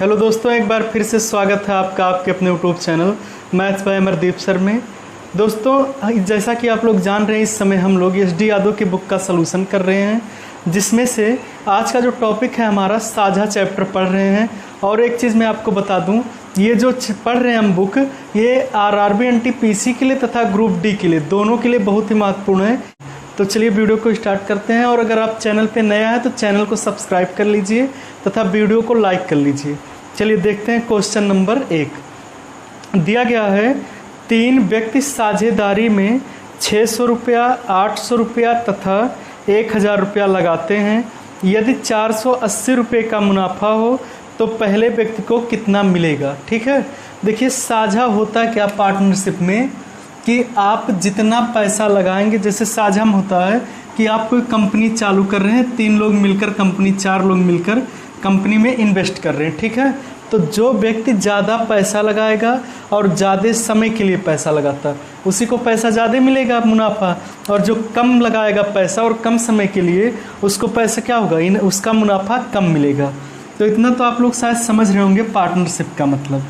Hello दोस्तों, एक बार फिर से स्वागत है आपका आपके अपने YouTube channel maths by Amardeep sir में। दोस्तों, जैसा कि आप लोग जान रहे हैं, इस समय हम लोग एस डी यादव की बुक का सलूशन कर रहे हैं, जिसमें से आज का जो टॉपिक है हमारा साझा चैप्टर पढ़ रहे हैं। और एक चीज़ मैं आपको बता दूं, ये जो पढ़ रहे हैं हम बुक, ये आरआरबी एनटीपीसी के लिए तथा ग्रुप डी के लिए, दोनों के लिए बहुत ही महत्वपूर्ण है। तो चलिए वीडियो को स्टार्ट करते हैं। और अगर आप चैनल पे नया है तो चैनल को सब्सक्राइब कर लीजिए तथा वीडियो को लाइक कर लीजिए। चलिए देखते हैं क्वेश्चन नंबर 1। दिया गया है 3 व्यक्ति साझेदारी में 600 रुपया, 800 रुपया तथा 1000 रुपया लगाते हैं। यदि 480 रुपये का मुनाफा हो तो पहले व्यक्ति को कितना मिलेगा। ठीक है, देखिए साझा होता क्या पार्टनरशिप में कि आप जितना पैसा लगाएंगे, जैसे साझा में होता है कि आप कोई कंपनी चालू कर रहे हैं, 3 लोग मिलकर कंपनी, 4 लोग मिलकर कंपनी में इन्वेस्ट कर रहे हैं। ठीक है, तो जो व्यक्ति ज़्यादा पैसा लगाएगा और ज़्यादा समय के लिए पैसा लगाता है, उसी को पैसा ज़्यादा मिलेगा मुनाफा, और जो कम लगाएगा पैसा और कम समय के लिए, उसको पैसा क्या होगा, उसका मुनाफा कम मिलेगा। तो इतना तो आप लोग शायद समझ रहे होंगे पार्टनरशिप का मतलब।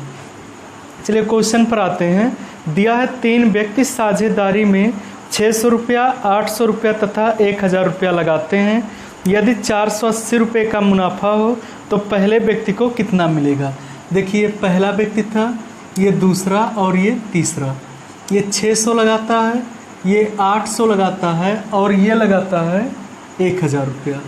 चलिए क्वेश्चन पर आते हैं। दिया है 3 व्यक्ति साझेदारी में 600 रुपया, 800 रुपया तथा 1000 रुपया लगाते हैं। यदि 480 रुपये का मुनाफा हो तो पहले व्यक्ति को कितना मिलेगा। देखिए पहला व्यक्ति था, ये दूसरा और ये तीसरा। ये 600 लगाता है, ये 800 लगाता है और ये लगाता है 1000 रुपया।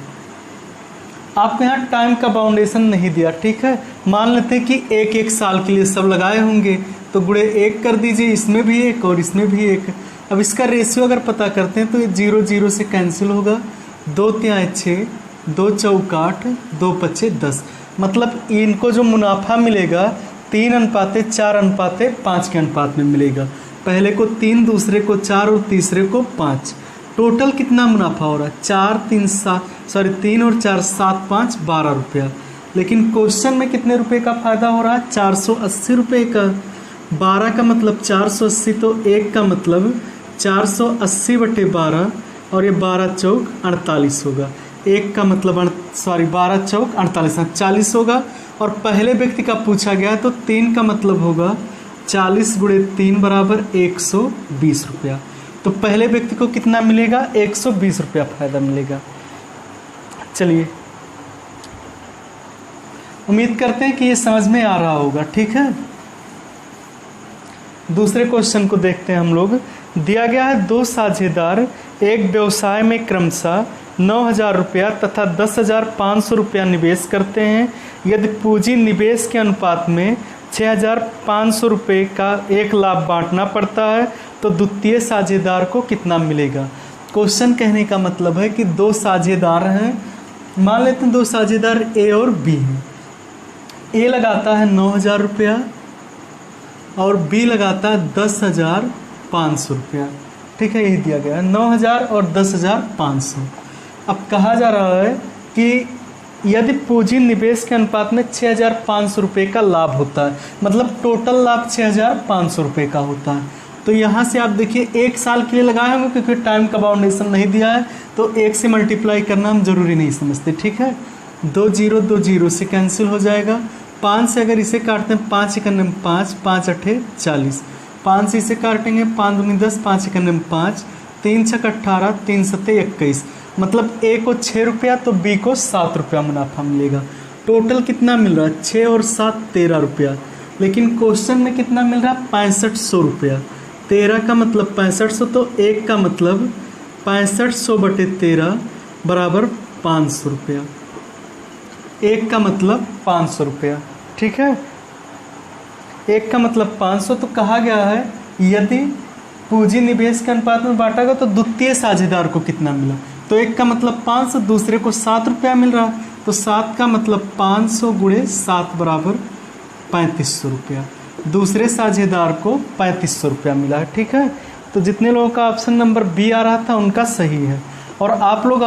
आपको यहाँ टाइम का बाउंडेशन नहीं दिया। ठीक है, मान लेते हैं कि एक साल के लिए सब लगाए होंगे, तो गुणे 1 कर दीजिए, इसमें भी 1 और इसमें भी 1। अब इसका रेशियो अगर पता करते हैं तो ये 0 0 से कैंसिल होगा। 2 3 6, 2 4 8, 2 5 10। मतलब इनको जो मुनाफा मिलेगा 3:4:5 के अनुपात में मिलेगा। पहले को 3, दूसरे को 4 और तीसरे को 5। टोटल कितना मुनाफा हो रहा है, 3 और 4 7 5 12 रुपया। लेकिन क्वेश्चन में कितने रुपए का फायदा हो रहा है, 480 रुपये का। 12 का मतलब 480, तो 1 का मतलब 480/12 और ये 12 चौक 48 होगा। 1 का मतलब 12 चौक 48 40 होगा। और पहले व्यक्ति का पूछा गया तो 3 का मतलब होगा 40 × 3 = 120 रुपया। तो पहले व्यक्ति को कितना मिलेगा, 120 रुपया फायदा मिलेगा। चलिए उम्मीद करते हैं कि ये समझ में आ रहा होगा। ठीक है, दूसरे क्वेश्चन को देखते हैं हम लोग। दिया गया है 2 साझेदार एक व्यवसाय में क्रमशः 9000 रुपया तथा 10,500 रुपया निवेश करते हैं। यदि पूंजी निवेश के अनुपात में 6,500 रुपये का एक लाभ बांटना पड़ता है तो द्वितीय साझेदार को कितना मिलेगा। क्वेश्चन कहने का मतलब है कि 2 साझेदार हैं, मान लेते हैं 2 साझेदार ए और बी हैं। ए लगाता है 9000 रुपया और बी लगाता है 10,500 रुपया। ठीक है, यही दिया गया है, 9000 और 10,500। अब कहा जा रहा है कि यदि पूंजी निवेश के अनुपात में 6,500 रुपये का लाभ होता है, मतलब टोटल लाभ 6,500 रुपये का होता है। तो यहाँ से आप देखिए 1 साल के लिए लगाए होंगे, क्योंकि टाइम का बाउंडेशन नहीं दिया है तो 1 से मल्टीप्लाई करना हम जरूरी नहीं समझते। ठीक है, 2 0 से कैंसिल हो जाएगा। 5 से अगर इसे काटते हैं, 5 × 5, 5 8 40। 5 से इसे काटेंगे, 5 × 10, 5 × 5, 3 6 18, 3 7 21। मतलब ए को 6 रुपया तो बी को 7 रुपया मुनाफा मिलेगा। टोटल कितना मिल रहा है, 6 और 7 13 रुपया। लेकिन क्वेश्चन में कितना मिल रहा है, 6500 रुपया। 13 का मतलब 6500, तो 1 का मतलब 6500/13 = 500 रुपया। 1 का मतलब 500 रुपया। ठीक है, 1 का मतलब 500। तो कहा गया है यदि पूंजी निवेश के अनुपात में बांटा गया तो द्वितीय साझेदार को कितना मिला। तो 1 का मतलब 500, दूसरे को 7 रुपया मिल रहा, तो 7 का मतलब 500 × 7 = 3500 रुपया। दूसरे साझेदार को 3500 रुपया मिला है। ठीक है, तो जितने लोगों का ऑप्शन नंबर बी आ रहा था उनका सही है। और आप लोग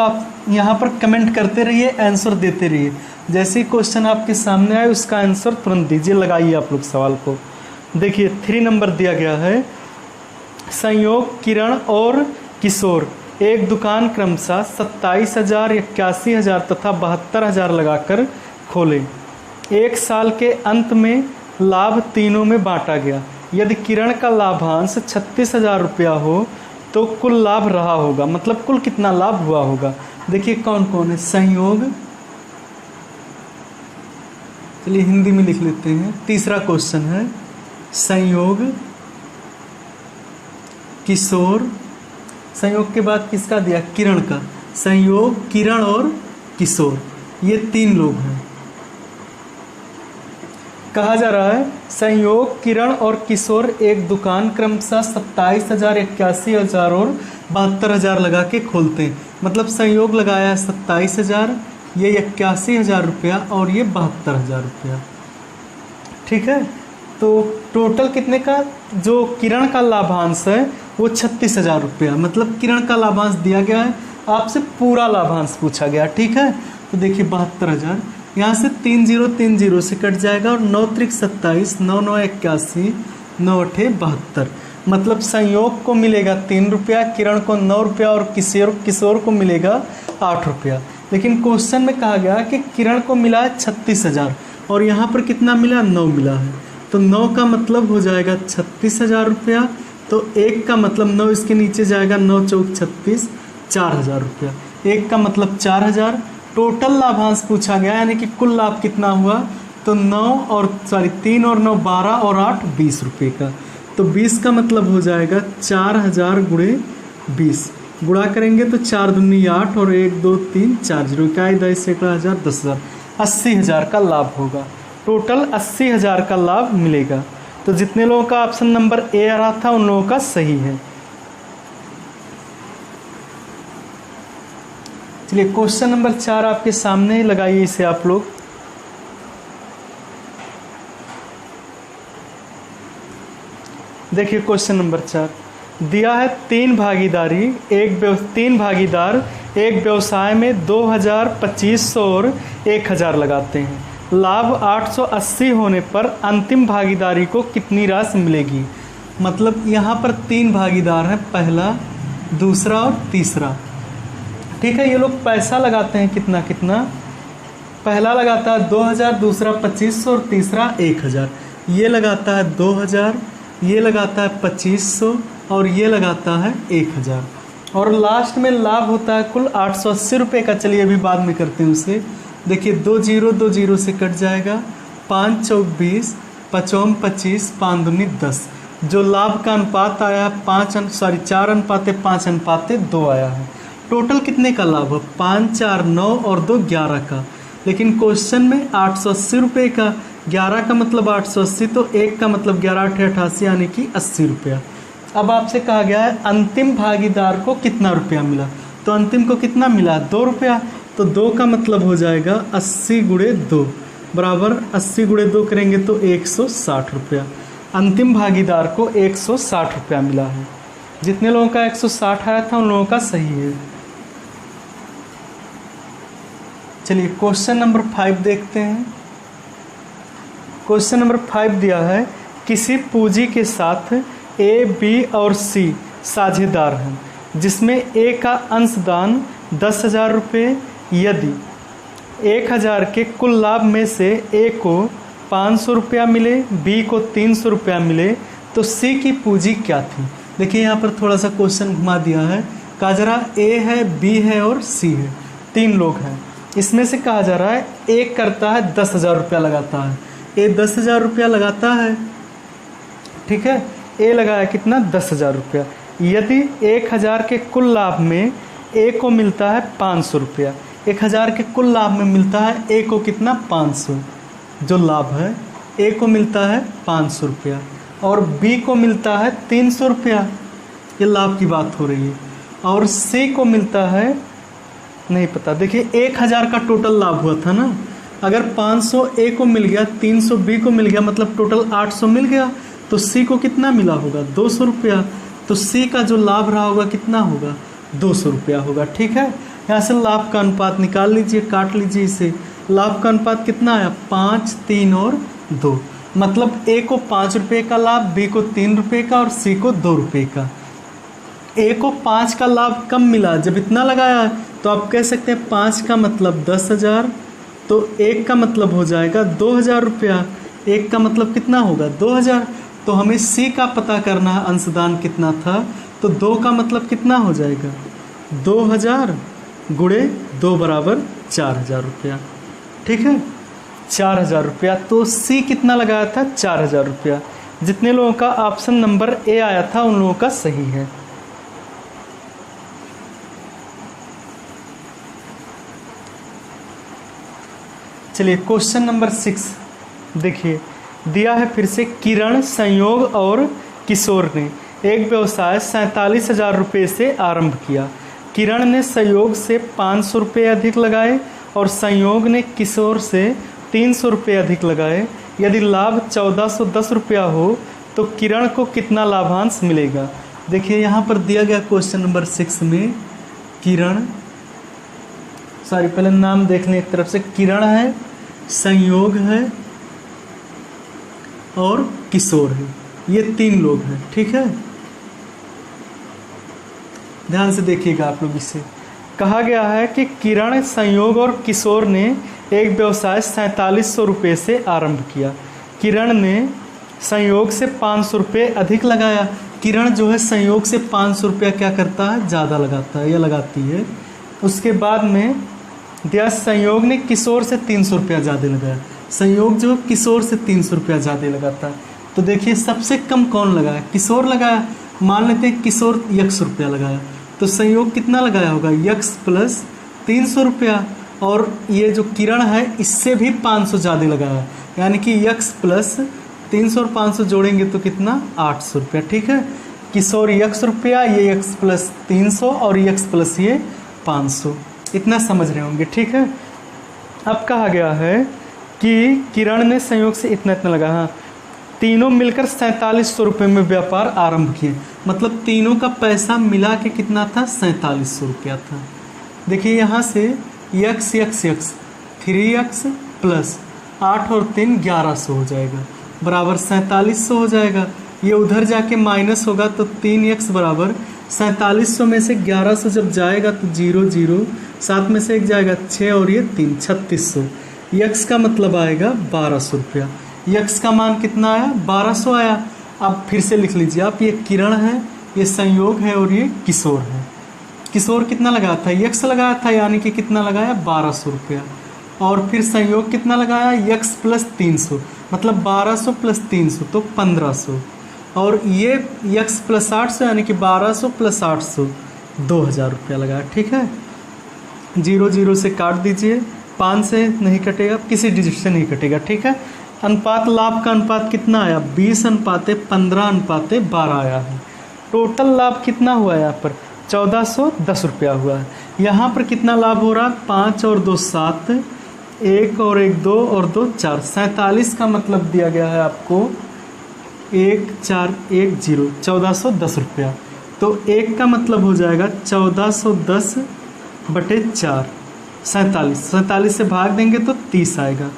यहाँ पर कमेंट करते रहिए, आंसर देते रहिए। जैसे ही क्वेश्चन आपके सामने आए उसका आंसर तुरंत दीजिए, लगाइए आप लोग सवाल को। देखिए 3 नंबर दिया गया है, संयोग किरण और किशोर एक दुकान क्रमशः 27,000, 81,000 तथा 72,000 लगाकर खोले। एक साल के अंत में लाभ तीनों में बांटा गया। यदि किरण का लाभांश 36,000 रुपया हो तो कुल लाभ रहा होगा, मतलब कुल कितना लाभ हुआ होगा। देखिए कौन कौन है, संयोग, चलिए हिंदी में लिख लेते हैं। तीसरा क्वेश्चन है संयोग, किशोर, संयोग के बाद किसका दिया, किरण का, संयोग, किरण और किशोर, ये 3 लोग हैं। कहा जा रहा है संयोग, किरण और किशोर एक दुकान क्रमशः 27,000, 81,000 और 72,000 लगा के खोलते हैं। मतलब संयोग लगाया 27,000, ये 81,000 रुपया और ये 72,000 रुपया। ठीक है, तो टोटल कितने का, जो किरण का लाभांश है वो 36,000 रुपया, मतलब किरण का लाभांश दिया गया है, आपसे पूरा लाभांश पूछा गया। ठीक है, तो देखिए 72,000, यहाँ से 3 0 3 0 से कट जाएगा और 9 त्रिक 27, 9 9 81, 9 8 72, मतलब संयोग को मिलेगा 3 रुपया, किरण को 9 रुपया और किशोर को मिलेगा 8 रुपया। लेकिन क्वेश्चन में कहा गया कि किरण को मिला है 36,000 और यहाँ पर कितना मिला, 9 मिला है, तो 9 का मतलब हो जाएगा 36,000 रुपया। तो 1 का मतलब 9 इसके नीचे जाएगा, 9 चौक 36, 4,000 रुपया। 1 का मतलब 4,000। टोटल लाभांश पूछा गया, यानी कि कुल लाभ कितना हुआ, तो 3 और 9 12 और 8 20 रुपये का। तो 20 का मतलब हो जाएगा 4,000 गुणे 20, गुणा करेंगे तो 4 दूनी 8 और 1 2 3 4 0, इकाई 10 सैकड़ा हज़ार 10,000, 80,000 का लाभ होगा। टोटल 80,000 का लाभ मिलेगा। तो जितने लोगों का ऑप्शन नंबर ए आ रहा था उन लोगों का सही है। चलिए क्वेश्चन नंबर 4 आपके सामने लगाइए इसे आप लोग। देखिए क्वेश्चन नंबर 4 दिया है, 3 भागीदार एक व्यवसाय में 2,000, 2,500 और 1,000 लगाते हैं। लाभ 880 होने पर अंतिम भागीदारी को कितनी राशि मिलेगी। मतलब यहाँ पर 3 भागीदार हैं, पहला, दूसरा और तीसरा। ठीक है, ये लोग पैसा लगाते हैं कितना कितना, पहला लगाता है 2,000, दूसरा 2,500 और तीसरा 1,000। ये लगाता है 2,000, ये लगाता है 2,500 और ये लगाता है 1,000 और लास्ट में लाभ होता है कुल 880 रुपये का। चलिए अभी बाद में करते हैं उसे। देखिए 2 0 से कट जाएगा, 5 चौक 20, 5 25, 5 दूनी 10। जो लाभ का अनुपात आया 4:5 आया है। टोटल कितने का लाभ है, 5 4 9 और 2 11 का। लेकिन क्वेश्चन में 880 रुपये का, 11 का मतलब 880, तो 1 का मतलब 11 8 88 यानी कि 80 रुपया। अब आपसे कहा गया है अंतिम भागीदार को कितना रुपया मिला, तो अंतिम को कितना मिला, 2 रुपया। तो 2 का मतलब हो जाएगा 80 गुणे 2 बराबर 80 गुणे 2 करेंगे तो 160 रुपया। अंतिम भागीदार को 160 रुपया मिला है। जितने लोगों का 160 आया था उन लोगों का सही है। चलिए क्वेश्चन नंबर 5 देखते हैं। क्वेश्चन नंबर 5 दिया है, किसी पूंजी के साथ ए, बी और सी साझेदार हैं, जिसमें ए का अंशदान 10,000 रुपये। यदि 1,000 के कुल लाभ में से ए को 500 रुपया मिले, बी को 300 रुपया मिले, तो सी की पूंजी क्या थी। देखिए यहाँ पर थोड़ा सा क्वेश्चन घुमा दिया है। कहा जा रहा है ए है, बी है और सी है, 3 लोग हैं। इसमें से कहा जा रहा है ए करता है 10,000 रुपया लगाता है, ए 10,000 रुपया लगाता है। ठीक है, ए लगाया कितना, 10,000 रुपया। यदि 1,000 के कुल लाभ में ए को मिलता है 500 रुपया, 1,000 के कुल लाभ में मिलता है ए को कितना, 500, जो लाभ है ए को मिलता है 500 रुपया और बी को मिलता है 300 रुपया, ये लाभ की बात हो रही है। और सी को मिलता है नहीं पता। देखिए 1,000 का टोटल लाभ हुआ था ना, अगर 500 ए को मिल गया, 300 बी को मिल गया, मतलब टोटल 800 मिल गया, तो सी को कितना मिला होगा, 200 रुपया। तो सी का जो लाभ रहा होगा कितना होगा, 200 रुपया होगा। ठीक है, यहाँ से लाभ का अनुपात निकाल लीजिए, काट लीजिए इसे। लाभ का अनुपात कितना आया, 5 3 और 2, मतलब ए को 5 रुपये का लाभ, बी को 3 रुपये का और सी को 2 रुपये का। ए को 5 का लाभ कम मिला जब इतना लगाया, तो आप कह सकते हैं 5 का मतलब 10,000 तो एक का मतलब हो जाएगा 2000 रुपया। एक का मतलब कितना होगा 2000। तो हमें सी का पता करना है अंशदान कितना था, तो 2 का मतलब कितना हो जाएगा 2000 गुणे 2 बराबर 4000 रुपया। ठीक है, 4000 रुपया। तो सी कितना लगाया था 4000 रुपया। जितने लोगों का ऑप्शन नंबर ए आया था उन लोगों का सही है। चलिए क्वेश्चन नंबर 6 देखिए, दिया है फिर से, किरण, संयोग और किशोर ने एक व्यवसाय 47,000 रुपये से आरंभ किया। किरण ने संयोग से 500 रुपये अधिक लगाए और संयोग ने किशोर से 300 रुपये अधिक लगाए। यदि लाभ 1410 रुपया हो तो किरण को कितना लाभांश मिलेगा। देखिए यहाँ पर दिया गया क्वेश्चन नंबर 6 में किरण, सॉरी पहले नाम देख लें एक तरफ से, किरण है, संयोग है और किशोर है, ये 3 लोग हैं। ठीक है, ध्यान से देखिएगा आप लोग। इसे कहा गया है कि किरण, संयोग और किशोर ने एक व्यवसाय 4700 रुपये से आरंभ किया। किरण ने संयोग से 500 रुपये अधिक लगाया। किरण जो है संयोग से 500 रुपया क्या करता है, ज़्यादा लगाता है या लगाती है। उसके बाद में दिया संयोग ने किशोर से 300 रुपया ज़्यादा लगाया। संयोग जो किशोर से 300 रुपया ज़्यादा लगाता है। तो देखिए सबसे कम कौन लगाया, किशोर लगाया। मान लेते हैं किशोर 100 रुपया लगाया, तो संयोग कितना लगाया होगा, यक्स प्लस 300 रुपया। और ये जो किरण है इससे भी 500 ज़्यादा लगाया, यानी कि यक्स प्लस 300 और 500 जोड़ेंगे तो कितना 800 रुपया। ठीक है, किशोर 100 रुपया, ये यक्स प्लस 300 और यक्स प्लस ये 500, इतना समझ रहे होंगे। ठीक है, अब कहा गया है कि किरण ने संयोग से इतना इतना लगा, हाँ, तीनों मिलकर 4700 रुपये में व्यापार आरंभ किए। मतलब तीनों का पैसा मिला के कितना था, 4700 रुपया था। देखिए यहाँ से x x x 3x plus 8 और 3 1100 हो जाएगा, बराबर 4700 हो जाएगा। ये उधर जाके माइनस होगा तो 3x बराबर 4700 में से 1100 जब जाएगा तो 0 0, 7 में से 1 जाएगा 6 और ये 3 3600। यक्स का मतलब आएगा 1200 रुपया। यक्स का मान कितना आया, 1200 आया। अब फिर से लिख लीजिए आप, ये किरण है, ये संयोग है और ये किशोर है। किशोर कितना लगाया था, यक्स लगाया था, यानी कि कितना लगाया 1200 रुपया। और फिर संयोग कितना लगाया, यक्स प्लस 300, मतलब 1200 प्लस 300 तो 1500। और ये यक्स प्लस 800 यानी कि 1200 प्लस 800 2000 रुपया लगाया। ठीक है, 0 0 से काट दीजिए, 5 से नहीं कटेगा, किसी डिजिट से नहीं कटेगा। ठीक है, अनुपात, लाभ का अनुपात कितना आया, 20:15:12 आया है। टोटल लाभ कितना हुआ है यहाँ पर, 1410 रुपया हुआ है। यहाँ पर कितना लाभ हो रहा है, 5 और 2 7, 1 और 1 2 और 2 4, 47 का मतलब दिया गया है आपको 1410, 1410 रुपया। तो 1 का मतलब हो जाएगा 1410/4, 47 से भाग देंगे तो 30 आएगा।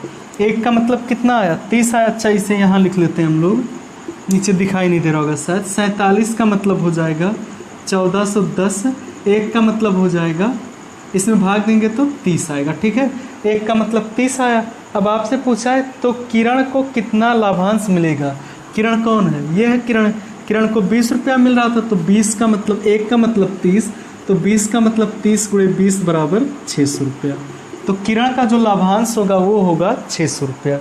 1 का मतलब कितना आया, 30 आया। अच्छा इसे यहाँ लिख लेते हैं हम लोग, नीचे दिखाई नहीं दे रहा होगा शायद। 47 का मतलब हो जाएगा 1410, 1 का मतलब हो जाएगा, इसमें भाग देंगे तो 30 आएगा। ठीक है, 1 का मतलब 30 आया। अब आपसे पूछा है तो किरण को कितना लाभांश मिलेगा। किरण कौन है, ये है किरण। किरण को 20 रुपया मिल रहा था, तो 20 का मतलब 1 का मतलब 30, तो 20 का मतलब 30 × 20 बराबर 600 रुपया। तो किरण का जो लाभांश होगा वो होगा 600 रुपया।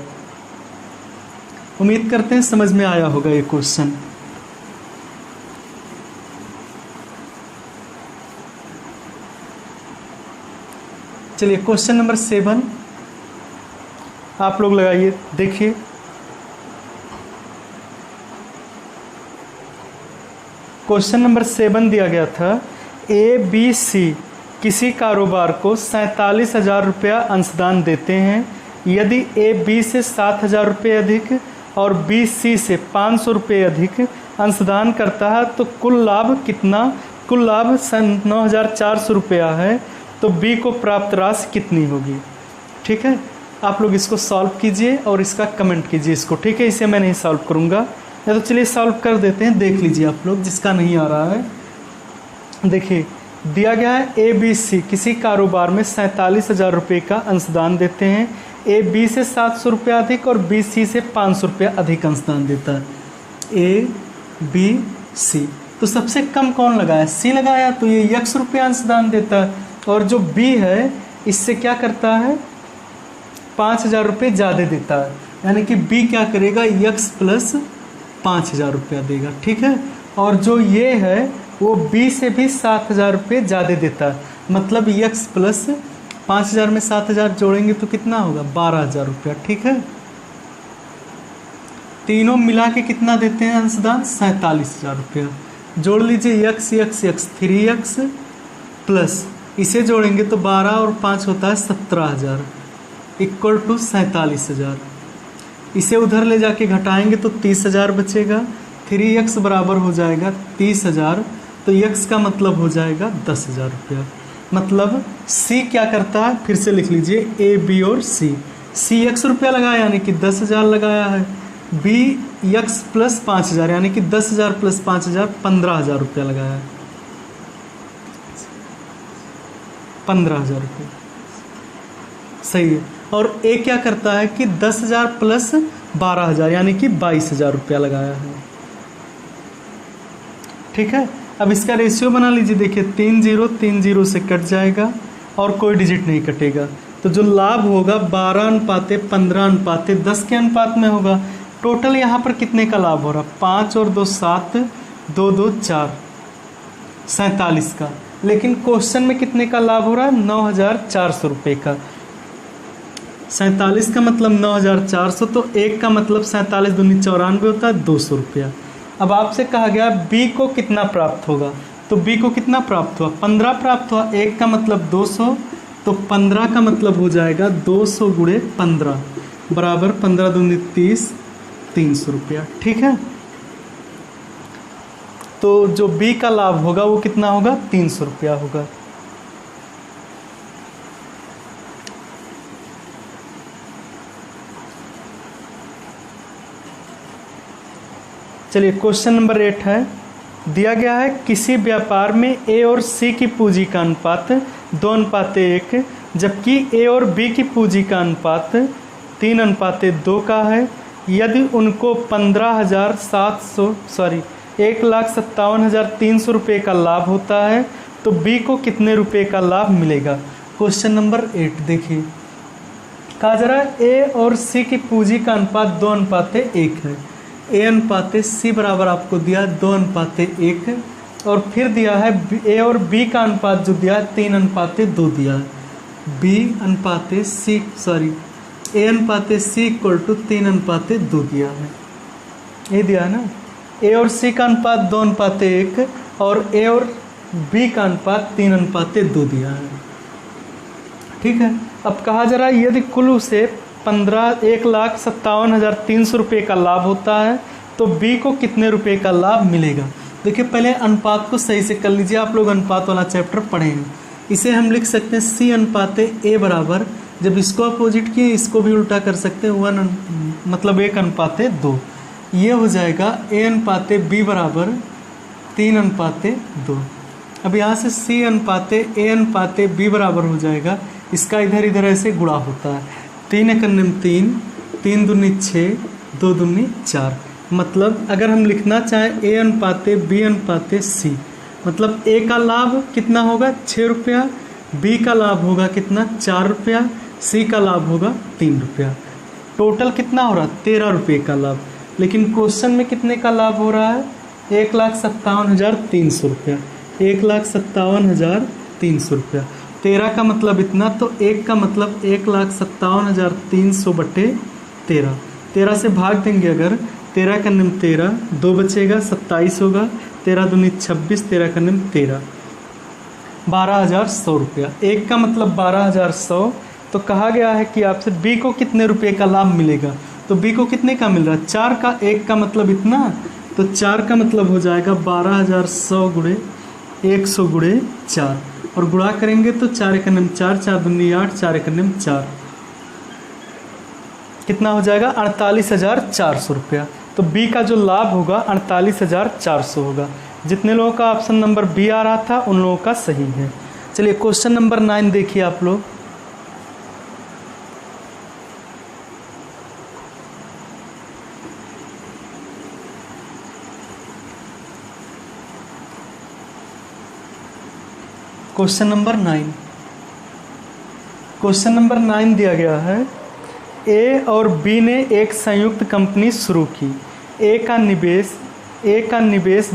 उम्मीद करते हैं समझ में आया होगा ये क्वेश्चन। चलिए क्वेश्चन नंबर 7 आप लोग लगाइए, देखिए। क्वेश्चन नंबर 7 दिया गया था, ABC किसी कारोबार को 47,000 रुपया अंशदान देते हैं। यदि AB से 7,000 रुपये अधिक और BC से 500 रुपये अधिक अंशदान करता है तो कुल लाभ कितना, कुल लाभ 9,400 रुपया है, तो B को प्राप्त राशि कितनी होगी। ठीक है, आप लोग इसको सॉल्व कीजिए और इसका कमेंट कीजिए इसको। ठीक है, इसे मैं नहीं सॉल्व करूँगा, या तो चलिए सॉल्व कर देते हैं, देख लीजिए आप लोग जिसका नहीं आ रहा है। देखिए दिया गया है ABC किसी कारोबार में 47,000 रुपये का अंशदान देते हैं। AB से 700 रुपये अधिक और BC से 500 रुपये अधिक अंशदान देता है। ABC तो सबसे कम कौन लगाया? C लगाया, तो ये x रुपये अंशदान देता है। और जो B है इससे क्या करता है? 5,000 रुपये ज़्यादा देता है, यानी कि B क्या करेगा? x प्लस 5,000 रुपया देगा। ठीक है। और जो ये है वो B से भी 7,000 रुपये ज़्यादा देता है, मतलब x प्लस 5,000 में 7,000 जोड़ेंगे तो कितना होगा? 12,000 रुपया। ठीक है। तीनों मिला के कितना देते हैं अंशदान? 47,000 रुपया। जोड़ लीजिए x 3x प्लस इसे जोड़ेंगे तो 12 और 5 होता है 17,000 इक्वल टू 47,000। इसे उधर ले जाके घटाएंगे तो 30,000 बचेगा। 3x बराबर हो जाएगा 30,000, तो x का मतलब हो जाएगा 10,000 रुपया। मतलब C क्या करता है? फिर से लिख लीजिए A, B और C x रुपया लगाया यानी कि 10,000 लगाया है। B x प्लस 5,000 यानी कि 10,000 प्लस 5,000 15,000 रुपया लगाया है। 15,000 रुपये सही है। और A क्या करता है कि 10,000 प्लस 12,000 यानी कि 22,000 रुपया लगाया है। ठीक है। अब इसका रेशियो बना लीजिए। देखिए 3 0 से कट जाएगा और कोई डिजिट नहीं कटेगा, तो जो लाभ होगा 12:15:10 के अनुपात में होगा। टोटल यहाँ पर कितने का लाभ हो रहा? 5 और 2 7, 2 2 4, 47 का। लेकिन क्वेश्चन में कितने का लाभ हो रहा है? 9,400 रुपये का। 47 का मतलब 9,400, तो 1 का मतलब 47 दूनी 94 होता है 200 रुपया। अब आपसे कहा गया B को कितना प्राप्त होगा, तो B को कितना प्राप्त हुआ? 15 प्राप्त हुआ। 1 का मतलब 200, तो 15 का मतलब हो जाएगा 200 गुणे 15 बराबर 15 दूनी 30, 300 रुपया। ठीक है। तो जो B का लाभ होगा वो कितना होगा? 300 रुपया होगा। चलिए क्वेश्चन नंबर 8 है। दिया गया है किसी व्यापार में A और C की पूंजी का अनुपात 2:1, जबकि A और B की पूंजी का अनुपात 3:2 का है। यदि उनको 1,57,300 रुपये का लाभ होता है तो B को कितने रुपए का लाभ मिलेगा? क्वेश्चन नंबर 8 देखिए। कहा जा रहा है A और C की पूंजी का अनुपात 2:1 है। A/C बराबर आपको दिया 2:1 और फिर दिया है A और B का अनुपात जो दिया है 3:2 दिया है। A/C इक्वल टू 3:2 दिया है। ये दिया है ना। A और C का अनुपात 2:1 और A और B का अनुपात 3:2 दिया है। ठीक है। अब कहा जा रहा है यदि कुल उसे 1,57,300 रुपये का लाभ होता है तो B को कितने रुपए का लाभ मिलेगा? देखिए पहले अनुपात को सही से कर लीजिए। आप लोग अनुपात वाला चैप्टर पढ़े हैं। इसे हम लिख सकते हैं C/A बराबर, जब इसको अपोजिट किए इसको भी उल्टा कर सकते हैं, 1 मतलब 1:2। ये हो जाएगा A/B बराबर 3:2। अब यहाँ से C/A/B बराबर हो जाएगा, इसका इधर इधर ऐसे गुणा होता है। 3 × 3, 3 दूनी 6, 2 दूनी 4। मतलब अगर हम लिखना चाहें A/B/C, मतलब A का लाभ कितना होगा? 6 रुपया, B का लाभ होगा कितना? 4 रुपया, C का लाभ होगा 3 रुपया। टोटल कितना हो रहा है? 13 रुपये का लाभ। लेकिन क्वेश्चन में कितने का लाभ हो रहा है? 1,57,300 रुपया। 1,57,300 रुपया। 13 का मतलब इतना, तो 1 का मतलब 1,57,300 बटे 13। 13 से भाग देंगे अगर, 13 का निम 13, 2 बचेगा 27 होगा, 13 दूनी 26, 13 का निम 13, 12,100 रुपया। 1 का मतलब 12,100। तो कहा गया है कि आपसे B को कितने रुपये का लाभ मिलेगा, तो B को कितने का मिल रहा है? 4 का। 1 का मतलब इतना, तो 4 का मतलब हो जाएगा 12,100 गुणे 100 गुणे 4 और गुणा करेंगे तो 4 × 4, 4 दूनी 8, 4 × 4 कितना हो जाएगा? 48,400 रुपया। तो B का जो लाभ होगा 48,400 होगा। जितने लोगों का ऑप्शन नंबर बी आ रहा था उन लोगों का सही है। चलिए क्वेश्चन नंबर 9 देखिए आप लोग। क्वेश्चन नंबर 9 दिया गया है, ए और बी ने एक संयुक्त कंपनी शुरू की। ए का निवेश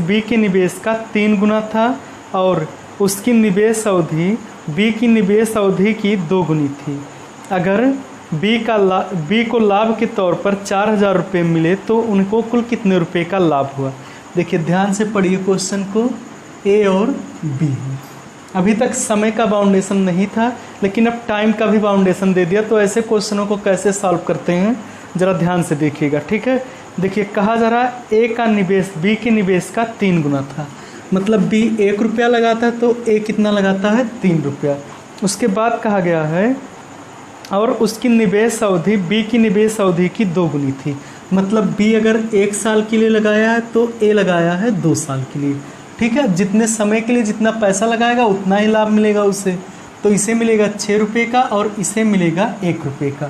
बी के निवेश का 3 गुना था और उसकी निवेश अवधि बी की निवेश अवधि की 2 गुनी थी। अगर बी को लाभ के तौर पर 4,000 रुपये मिले तो उनको कुल कितने रुपए का लाभ हुआ। देखिए ध्यान से पढ़िए क्वेश्चन को, ए और बी है। अभी तक समय का बाउंडेशन नहीं था, लेकिन अब टाइम का भी बाउंडेशन दे दिया। तो ऐसे क्वेश्चनों को कैसे सॉल्व करते हैं ज़रा ध्यान से देखिएगा, ठीक है। देखिए कहा जा रहा है ए का निवेश बी के निवेश का 3 गुना था, मतलब बी 1 रुपया लगाता है तो ए कितना लगाता है 3 रुपया। उसके बाद कहा गया है और उसकी निवेश अवधि बी की निवेश अवधि की 2 गुनी थी, मतलब बी अगर 1 साल के लिए लगाया है तो ए लगाया है 2 साल के लिए, ठीक है। जितने समय के लिए जितना पैसा लगाएगा उतना ही लाभ मिलेगा उसे। तो इसे मिलेगा 6 रुपये का और इसे मिलेगा 1 रुपये का।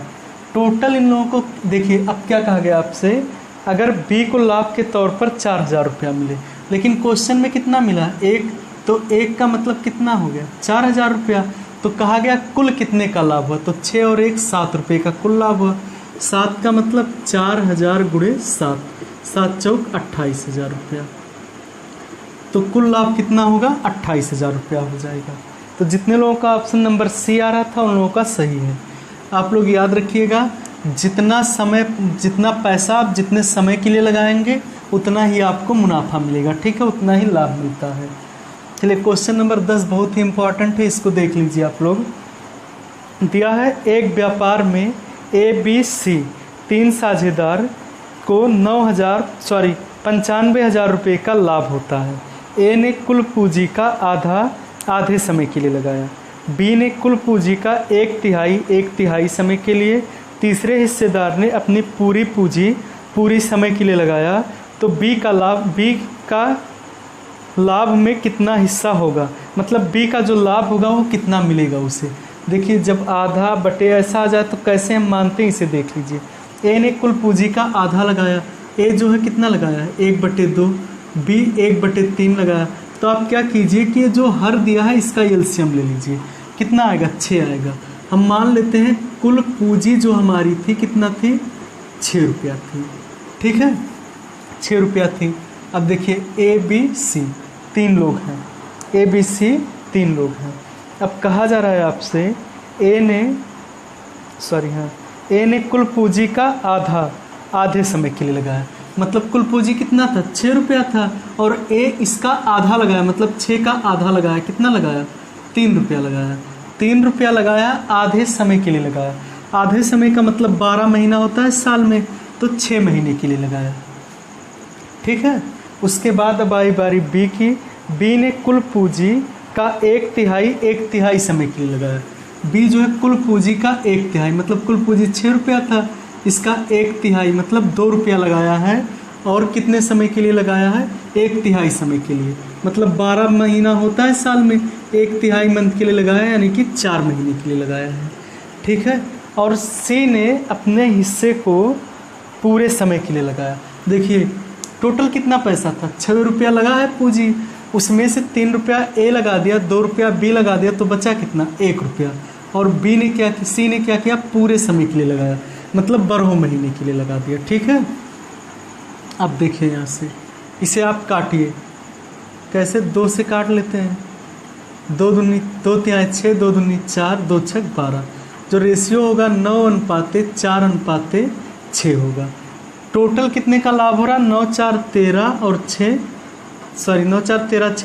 टोटल इन लोगों को देखिए, अब क्या कहा गया आपसे, अगर बी को लाभ के तौर पर 4,000 रुपया मिले, लेकिन क्वेश्चन में कितना मिला 1, तो 1 का मतलब कितना हो गया 4,000 रुपया। तो कहा गया कुल कितने का लाभ हुआ, तो 6 और 1 7 रुपये का कुल लाभ हुआ। 7 का मतलब 4,000 गुणे 7, 7 चौक 28,000 रुपया। तो कुल लाभ कितना होगा 28,000 रुपया हो जाएगा। तो जितने लोगों का ऑप्शन नंबर सी आ रहा था उन लोगों का सही है। आप लोग याद रखिएगा, जितना पैसा आप जितने समय के लिए लगाएंगे उतना ही आपको मुनाफा मिलेगा, ठीक है, उतना ही लाभ मिलता है। चलिए क्वेश्चन नंबर 10 बहुत ही इंपॉर्टेंट है, इसको देख लीजिए आप लोग। दिया है एक व्यापार में ए बी सी 3 साझेदार को 95,000 रुपये का लाभ होता है। ए ने कुल पूंजी का आधे समय के लिए लगाया, बी ने कुल पूंजी का 1/3 समय के लिए, तीसरे हिस्सेदार ने अपनी पूरी पूंजी पूरी समय के लिए लगाया। तो बी का लाभ में कितना हिस्सा होगा, मतलब बी का जो लाभ होगा वो कितना मिलेगा उसे। देखिए जब आधा बटे ऐसा आ जाए तो कैसे हम मानते हैं इसे देख लीजिए। ए ने कुल पूंजी का आधा लगाया, ए जो है कितना लगाया है 1/2, बी 1/3 लगाया। तो आप क्या कीजिए कि जो हर दिया है इसका एलसीएम ले लीजिए, कितना आएगा 6 आएगा। हम मान लेते हैं कुल पूंजी जो हमारी थी कितना थी 6 रुपया थी, ठीक है 6 रुपया थी। अब देखिए ए बी सी 3 लोग हैं, ए बी सी 3 लोग हैं। अब कहा जा रहा है आपसे ए ने कुल पूंजी का आधे समय के लिए लगाया, मतलब कुल पूंजी कितना था 6 रुपया था और ए इसका आधा लगाया, मतलब 6 का आधा लगाया, कितना लगाया 3 रुपया लगाया। 3 रुपया लगाया आधे समय के लिए लगाया, आधे समय का मतलब 12 महीना होता है साल में, तो 6 महीने के लिए लगाया, ठीक है। उसके बाद अब आई बारी बी की, बी ने कुल पूंजी का 1/3 समय के लिए लगाया। बी जो है कुल पूंजी का 1/3 मतलब कुल पूंजी 6 रुपया था, इसका 1/3 मतलब 2 रुपया लगाया है और कितने समय के लिए लगाया है 1/3 समय के लिए, मतलब 12 महीना होता है साल में, 1/3 मंथ के लिए लगाया यानी कि 4 महीने के लिए लगाया है, ठीक है। और सी ने अपने हिस्से को पूरे समय के लिए लगाया। देखिए टोटल कितना पैसा था 6 रुपया लगा है पूंजी, उसमें से 3 रुपया ए लगा दिया, 2 रुपया बी लगा दिया, तो बचा कितना 1 रुपया। और सी ने क्या किया पूरे समय के लिए लगाया, मतलब 12 महीने के लिए लगा दिया, ठीक है। अब देखिए यहाँ से इसे आप काटिए, कैसे 2 से काट लेते हैं, 2 दूनी 2 तिहाई 6, 2 दूनी 4, 2 छक 12, जो रेशियो होगा 9:4:6 होगा। टोटल कितने का लाभ हो रहा 9 4 13 और 6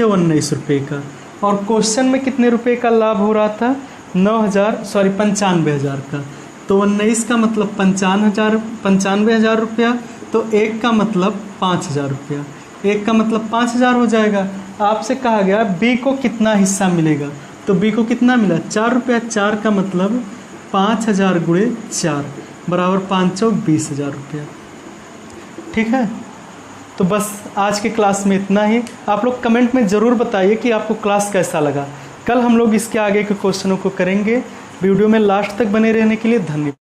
19 रुपये का। और क्वेश्चन में कितने रुपए का लाभ हो रहा था 95,000 का। तो 19 का मतलब 95,000 रुपया, तो 1 का मतलब 5,000 रुपया, 1 का मतलब 5,000 हो जाएगा। आपसे कहा गया बी को कितना हिस्सा मिलेगा, तो बी को कितना मिला 4 रुपया, 4 का मतलब 5,000 गुणे 4 बराबर 5 चौक 20,000 रुपया, ठीक है। तो बस आज के क्लास में इतना ही। आप लोग कमेंट में ज़रूर बताइए कि आपको क्लास कैसा लगा। कल हम लोग इसके आगे के क्वेश्चनों को करेंगे। वीडियो में लास्ट तक बने रहने के लिए धन्यवाद।